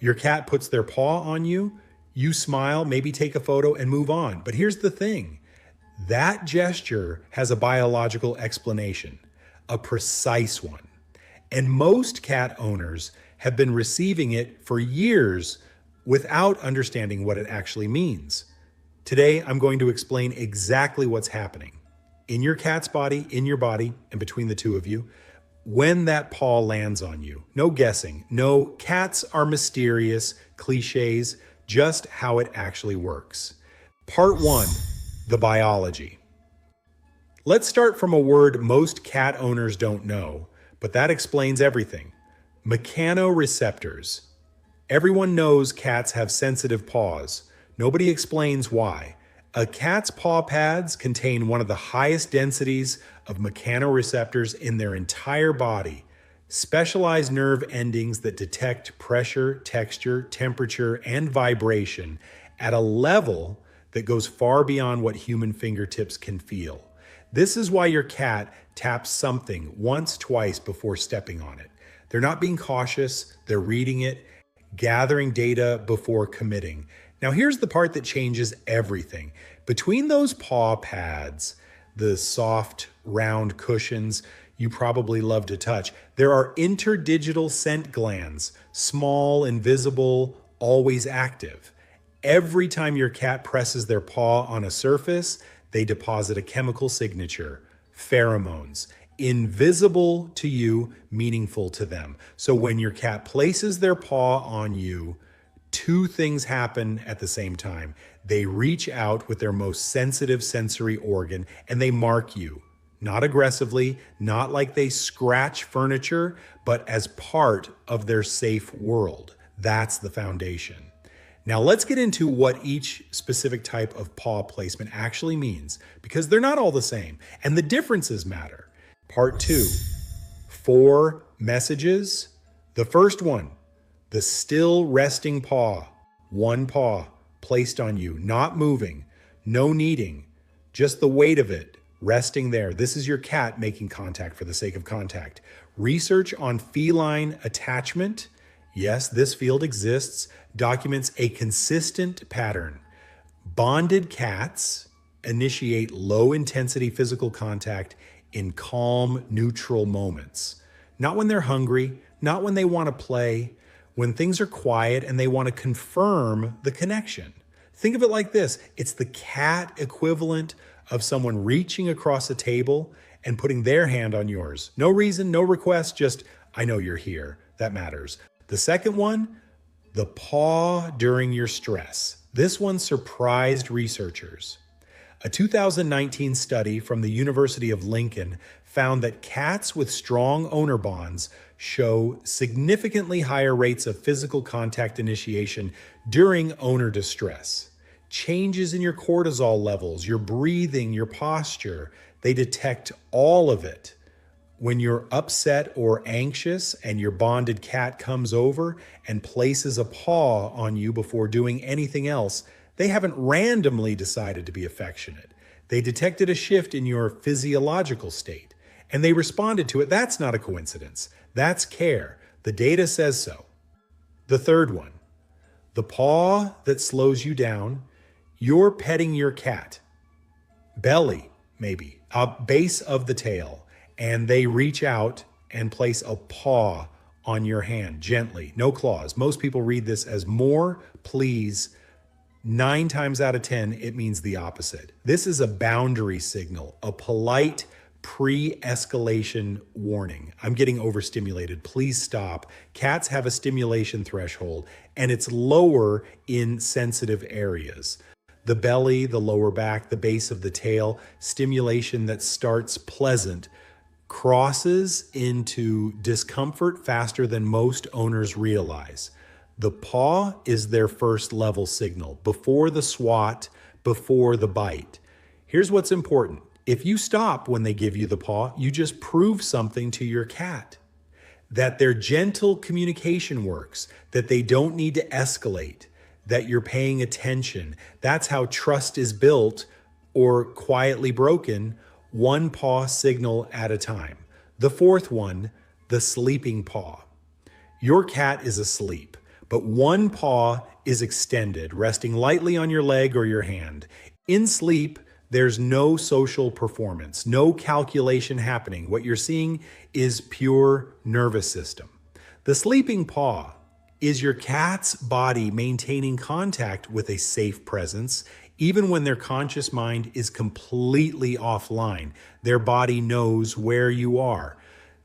Your cat puts their paw on you, you smile, maybe take a photo and move on. But here's the thing. That gesture has a biological explanation, a precise one. And most cat owners have been receiving it for years without understanding what it actually means. Today, I'm going to explain exactly what's happening in your cat's body, in your body, and between the two of you, when that paw lands on you. No guessing. No, cats are mysterious, clichés, just how it actually works. Part 1, the biology. Let's start from a word most cat owners don't know, but that explains everything. Mechanoreceptors. Everyone knows cats have sensitive paws. Nobody explains why. A cat's paw pads contain one of the highest densities of mechanoreceptors in their entire body, specialized nerve endings that detect pressure, texture, temperature, and vibration at a level that goes far beyond what human fingertips can feel. This is why your cat taps something once, twice before stepping on it. They're not being cautious, they're reading it, gathering data before committing. Now here's the part that changes everything. Between those paw pads, the soft, round cushions you probably love to touch, there are interdigital scent glands, small, invisible, always active. Every time your cat presses their paw on a surface, they deposit a chemical signature, pheromones, invisible to you, meaningful to them. So when your cat places their paw on you, two things happen at the same time. They reach out with their most sensitive sensory organ and they mark you. Not aggressively, not like they scratch furniture, but as part of their safe world. That's the foundation. Now let's get into what each specific type of paw placement actually means, because they're not all the same, and the differences matter. Part 2, 4 messages. The first one, the still resting paw, one paw placed on you, not moving, no kneading, just the weight of it resting there. This is your cat making contact for the sake of contact. Research on feline attachment, yes, this field exists, documents a consistent pattern. Bonded cats initiate low-intensity physical contact in calm, neutral moments. Not when they're hungry, not when they want to play, when things are quiet and they want to confirm the connection. Think of it like this. It's the cat equivalent of someone reaching across a table and putting their hand on yours. No reason, no request, just, I know you're here. That matters. The second one, the paw during your stress. This one surprised researchers. A 2019 study from the University of Lincoln found that cats with strong owner bonds show significantly higher rates of physical contact initiation during owner distress. Changes in your cortisol levels, your breathing, your posture, they detect all of it. When you're upset or anxious and your bonded cat comes over and places a paw on you before doing anything else, they haven't randomly decided to be affectionate. They detected a shift in your physiological state and they responded to it. That's not a coincidence. That's care. The data says so. The third one, the paw that slows you down. You're petting your cat, belly maybe, base of the tail, and they reach out and place a paw on your hand gently, no claws. Most people read this as more, please. 9 times out of 10, it means the opposite. This is a boundary signal, a polite pre-escalation warning. I'm getting overstimulated. Please stop. Cats have a stimulation threshold, and it's lower in sensitive areas. The belly, the lower back, the base of the tail, stimulation that starts pleasant crosses into discomfort faster than most owners realize. The paw is their first level signal, before the swat, before the bite. Here's what's important. If you stop when they give you the paw, you just prove something to your cat. That their gentle communication works, that they don't need to escalate, that you're paying attention. That's how trust is built or quietly broken, one paw signal at a time. The fourth one, the sleeping paw. Your cat is asleep, but one paw is extended, resting lightly on your leg or your hand. In sleep, there's no social performance, no calculation happening. What you're seeing is pure nervous system. The sleeping paw is your cat's body maintaining contact with a safe presence, even when their conscious mind is completely offline. Their body knows where you are.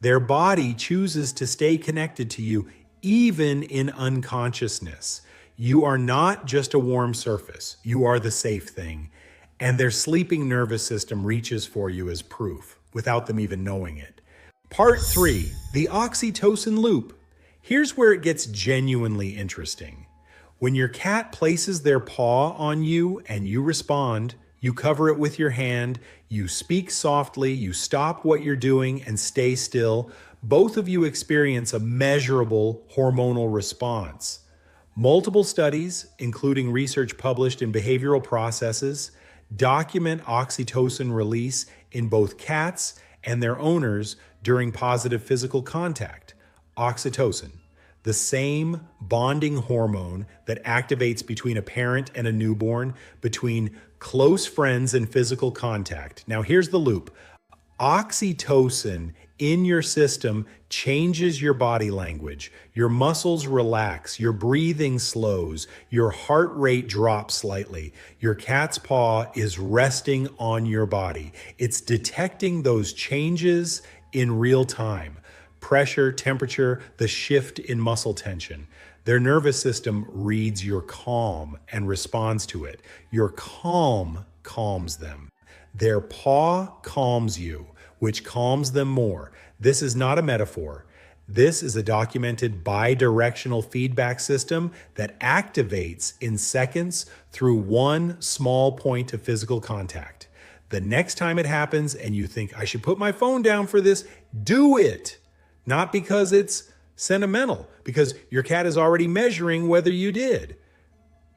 Their body chooses to stay connected to you, even in unconsciousness. You are not just a warm surface, you are the safe thing. And their sleeping nervous system reaches for you as proof, without them even knowing it. Part 3, the oxytocin loop. Here's where it gets genuinely interesting. When your cat places their paw on you and you respond, you cover it with your hand, you speak softly, you stop what you're doing and stay still, both of you experience a measurable hormonal response. Multiple studies, including research published in Behavioral Processes, document oxytocin release in both cats and their owners during positive physical contact. Oxytocin, the same bonding hormone that activates between a parent and a newborn, between close friends and physical contact. Now here's the loop. Oxytocin in your system changes your body language. Your muscles relax, your breathing slows, your heart rate drops slightly. Your cat's paw is resting on your body. It's detecting those changes in real time. Pressure, temperature, the shift in muscle tension. Their nervous system reads your calm and responds to it. Your calm calms them. Their paw calms you, which calms them more. This is not a metaphor. This is a documented bi-directional feedback system that activates in seconds through one small point of physical contact. The next time it happens and you think, I should put my phone down for this, do it. Not because it's sentimental, because your cat is already measuring whether you did.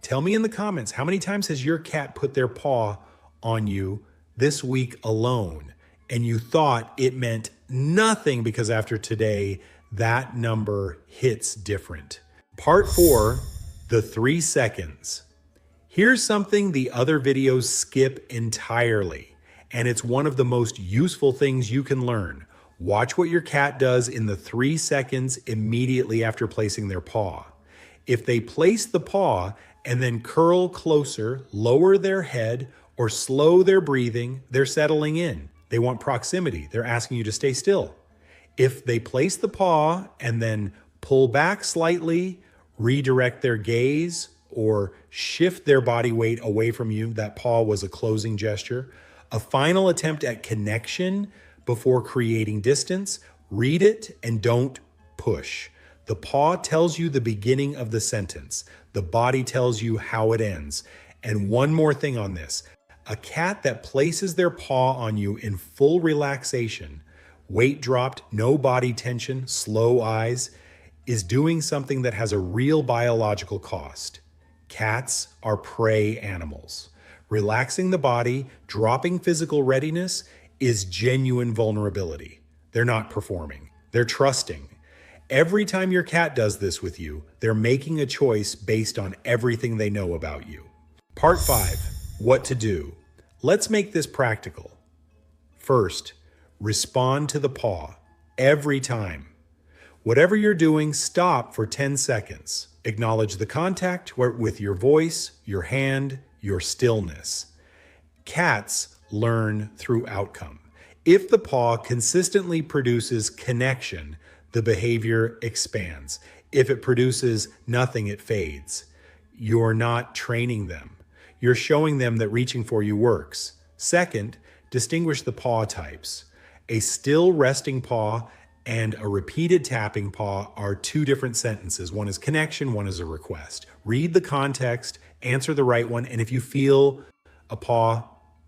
Tell me in the comments, how many times has your cat put their paw on you this week alone, and you thought it meant nothing because after today, that number hits different? Part 4, the 3 seconds. Here's something the other videos skip entirely, and it's one of the most useful things you can learn. Watch what your cat does in the 3 seconds immediately after placing their paw. If they place the paw and then curl closer, lower their head, or slow their breathing, they're settling in. They want proximity. They're asking you to stay still. If they place the paw and then pull back slightly, redirect their gaze, or shift their body weight away from you, that paw was a closing gesture. A final attempt at connection before creating distance, read it and don't push. The paw tells you the beginning of the sentence. The body tells you how it ends. And one more thing on this. A cat that places their paw on you in full relaxation, weight dropped, no body tension, slow eyes, is doing something that has a real biological cost. Cats are prey animals. Relaxing the body, dropping physical readiness, is genuine vulnerability. They're not performing. They're trusting. Every time your cat does this with you, they're making a choice based on everything they know about you. Part 5, what to do. Let's make this practical. First, respond to the paw every time. Whatever you're doing, stop for 10 seconds. Acknowledge the contact with your voice, your hand, your stillness. Cats learn through outcome. If the paw consistently produces connection, the behavior expands. If it produces nothing, it fades. You're not training them. You're showing them that reaching for you works. Second, distinguish the paw types. A still resting paw and a repeated tapping paw are 2 different sentences. One is connection, one is a request. Read the context, answer the right one, and if you feel a paw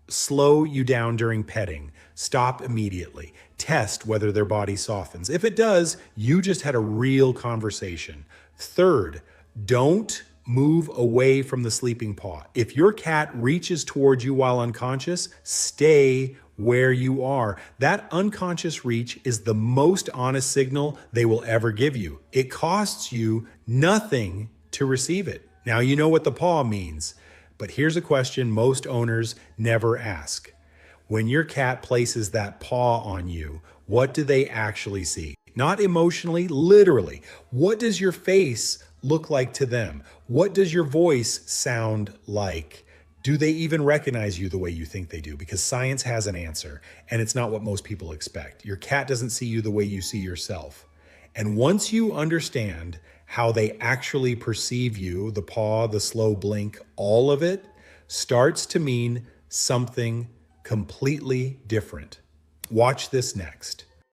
slow you down during petting, stop immediately. Test whether their body softens. If it does, you just had a real conversation. Third, don't move away from the sleeping paw. If your cat reaches towards you while unconscious, stay where you are. That unconscious reach is the most honest signal they will ever give you. It costs you nothing to receive it. Now you know what the paw means, but here's a question most owners never ask. When your cat places that paw on you, what do they actually see? Not emotionally, literally. What does your face look like to them? What does your voice sound like? Do they even recognize you the way you think they do? Because science has an answer, and it's not what most people expect. Your cat doesn't see you the way you see yourself. And once you understand how they actually perceive you, the paw, the slow blink, all of it starts to mean something completely different. Watch this next.